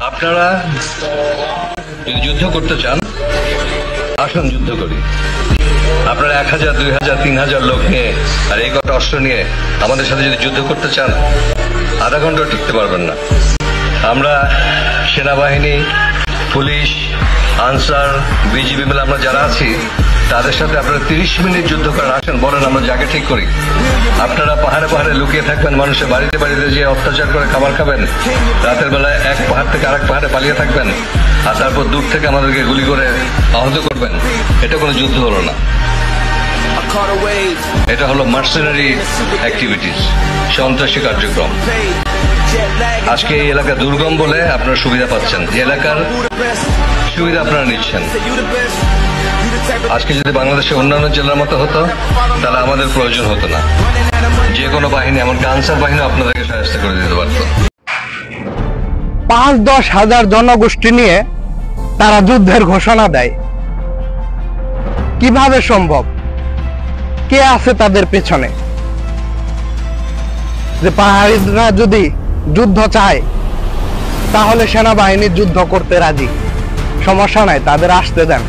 আপনারা যদি যুদ্ধ করতে চান আসুন যুদ্ধ করি। আপনারা 1000, 2000, 3000 লোক নিয়ে আর এই কটা অস্ত্র নিয়ে আমাদের সাথে যদি যুদ্ধ করতে চান আধা ঘন্টা টিকতে পারবেন না। আমরা সেনাবাহিনী, পুলিশ, আনসার, বিজিবি মিলে আমরা যারা আছি তাদের সাথে আপনারা 30 মিনিট যুদ্ধ করেন। আসেন বলেন, আমরা জায়গা ঠিক করি। আপনারা পাহাড়ে পাহাড়ে লুকিয়ে থাকবেন, মানুষের বাড়িতে বাড়িতে যে অত্যাচার করে খাবার খাবেন, রাতের বেলায় এক পাহাড় থেকে আরেক পাহাড়ে পালিয়ে থাকবেন, আর তারপর দূর থেকে আমাদেরকে গুলি করে আহত করবেন। এটা কোনো যুদ্ধ হলো না, এটা হলো মার্সেনারি অ্যাক্টিভিটিস, সন্ত্রাসী কার্যক্রম। আজকে এই এলাকা দুর্গম বলে আপনারা সুবিধা পাচ্ছেন, এলাকার সুবিধা আপনারা নিচ্ছেন। আজকে যদি বাংলাদেশের অন্যান্য জেলার মতো হতো তাহলে আমাদের প্রয়োজন হতো না। যে কোনো বাহিনী, এমনকি আনসার বাহিনী আপনাদেরকে সাহায্য করে দিতে পারত। 5-10 হাজার জনগোষ্ঠী নিয়ে তারা যুদ্ধের ঘোষণা দেয়, কিভাবে সম্ভব? কে আছে তাদের পেছনে? যে পাহাড়িরা যদি যুদ্ধ চায় তাহলে সেনাবাহিনী যুদ্ধ করতে রাজি, সমস্যা নাই, তাদের আসতে দেন।